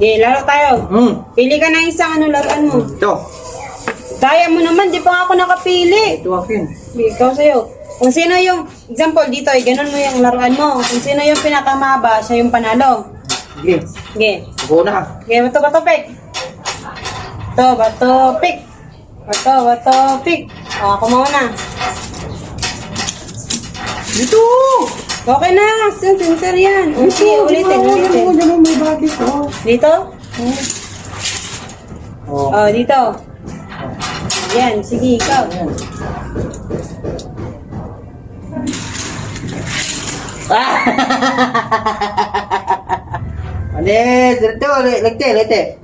Okay, laro tayo. Pili ka ng isang laruan mo. Ito. Daya mo naman, di pa nga ako nakapili. Ito akin. Ikaw sa'yo. Kung sino yung, example dito, ganun mo yung laruan mo. Kung sino yung pinakamahaba, siya yung panalo. Sige. Okay. Ako na. Okay, bato, pick. Bato, pick. Bato, pick. O, ako muna. Dito! Okay na, center yan. Sige, ulitin. Ganun, may bagay ko. Dito? Oh. Oh, dito. Yan, sige, ikaw. Ayan. Anis, dito, lete.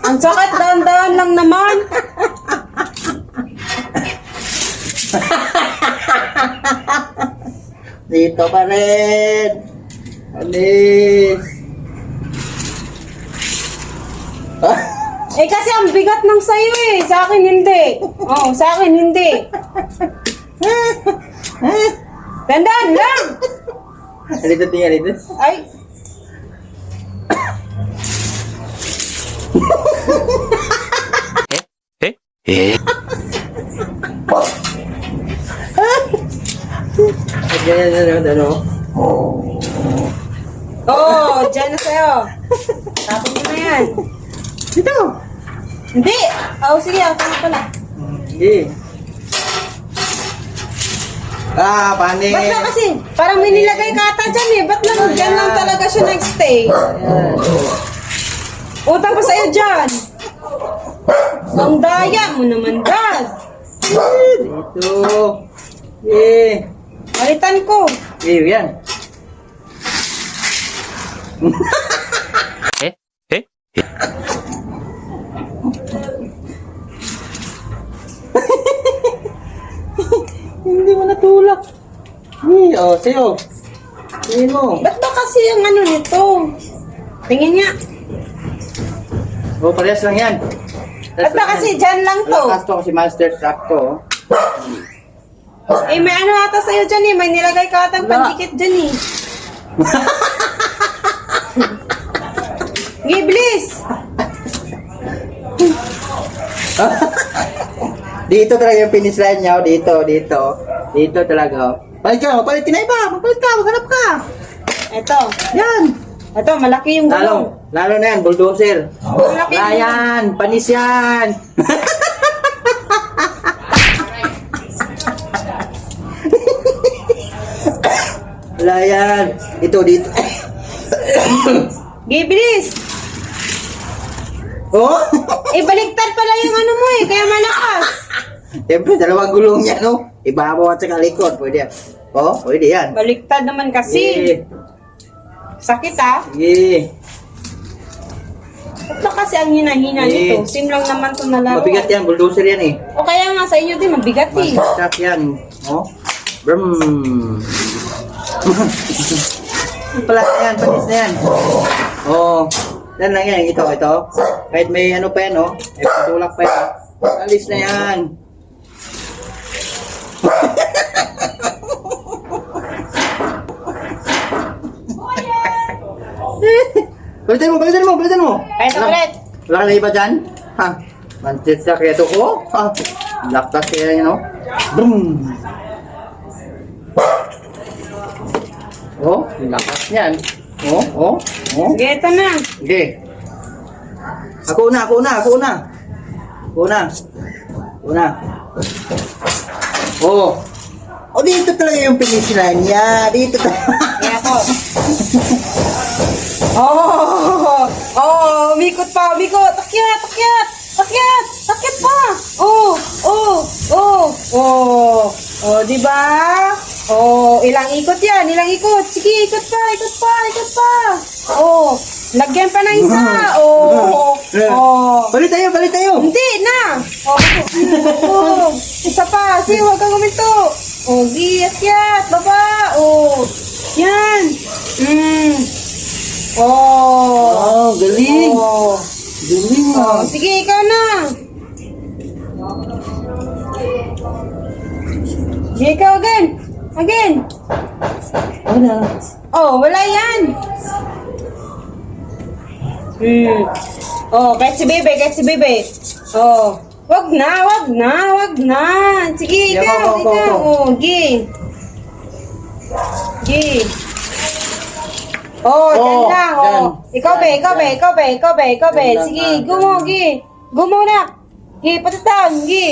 Ang sakit, dahan-dahan lang naman. Dito pa rin. Anis. Eh kasi ang bigat ng sayo eh. Sa akin hindi. Oo, sa akin hindi. Tandaan lang. Dito, tingnan dito. Ay. Ano? Oo, dyan na sa'yo. Tapos mo na yan. Dito. Hindi. Oo, sige. Ako na pala. Sige. Panik. Ba't na kasi? Parang may nilagay ka ata dyan eh. Ba't lang dyan lang talaga siya nag-stay? Ayan. Utang pa sa'yo dyan. Ang daya mo naman, Dad. Dito. Balitan ko. Yan. Hindi mo natulak. Sa'yo. Tingin mo. Ba't ba kasi yung ano nito? Tingin nga. Parehas lang yan. Ba't ba kasi dyan lang to? Lakas to kasi master track to. Eh, may ano ata sa'yo dyan eh. May nilagay ka atang pandikit dyan eh. Giblis! Dito talaga yung finish line niya. Dito talaga. Palit ka na iba. Magpalit ka, maghanap ka. Eto. Yan. Eto, malaki yung gulong. Lalo na yan, bulldozer. Malaki yung gulong. Yan, panis yan. Wala yan. Dito. Giblis! Oh? Eh, baliktad pala yung ano mo eh. Kaya malakas. Siyempre, dalawang gulong yan, no? Ibabaw at saka likod. Pwede yan. Oh, pwede yan. Baliktad naman kasi. Sige. Sakit ah. Sige. Ba't ba kasi ang hina-hina nito? Sim lang naman to na laro. Mabigat yan, bulldozer yan eh. O kaya nga sa inyo din, mabigat eh. Master track yan. Oh. Brum. Pala na yan, panis na yan. Oh. Yan lang yan, ito. Kahit may ano pa yan, oh. May patulak pa yan. Alis na yan. Balitan mo. Kahit ulit. Wala na iba dyan? Ha? Master track ito ko? Ha? Lakas kaya yan, oh. Brum. Oh, lakas yan. Oh. Sige, ito na. Sige. Ako una. Oh. Oh, dito talaga yung finish line niya. Dito talaga. Kaya ako. Umikot pa. Akyat pa. Di ba? Ilang ikot yan. Sige, ikot pa. Lagyan pa ng isa. Balik tayo. Hindi na. Isa pa. Sige, huwag kang guminto. Akyat. Baba. Yan. Galing. Galing mo. Sige, ikaw na. Sige, ikaw again. Wala. Wala yan. Oh, kahit si Bebe, kahit si Bebe. Oh, wag na, wag na, wag na. Sige, Yeah, ikaw, go. ikaw. Oh, gi. Gi. Oh, dyan Oh, lang. dyan. Oh. Ikaw, Be, ikaw, Be, ikaw, Be, ikaw, Be, ikaw, Be. Dyan lang, Sige, dyan gumo, lang. gi. Gumo na. Gi, patatan, gi.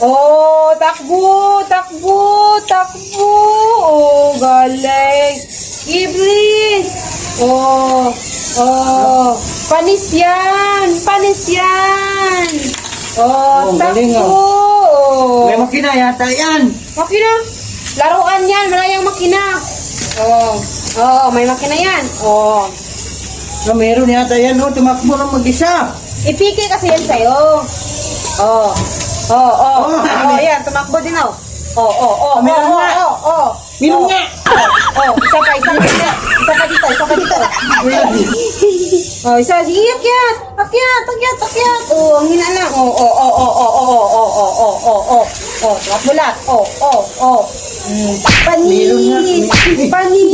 Oh, takbo, takbo, takbo. Oh, galing. Gi, please. Oh, oh. Panis yan, panis yan. Oh, Oh, galing, takbo. May makina yata yan. Makina. Laruan yan, malayang makina. Oh, oh, may makina yan. Oh. Ah, meron yata yan, oh. Tumakbo ng mag-isa. Ipiki kasi yan sa'yo. Oh. Oh, oh. Oh, yan, tumakbo din oh. Oh, oh, oh, oh, Meron oh, nga. oh, oh. Meron Oh. nga. Oh, isa pa, isa pa, isa pa dito, isa pa dito. Oh, isa, sige, akyat, akyat, akyat, akyat. Oh, ang hina lang. Oh, oh, oh, oh, oh, oh, oh, oh, oh, oh, oh, oh. Oh, tumakbo lahat. Oh, oh, oh. Panis, panis, panis,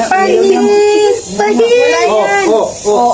panis. Wala yan. Oh, oh, oh.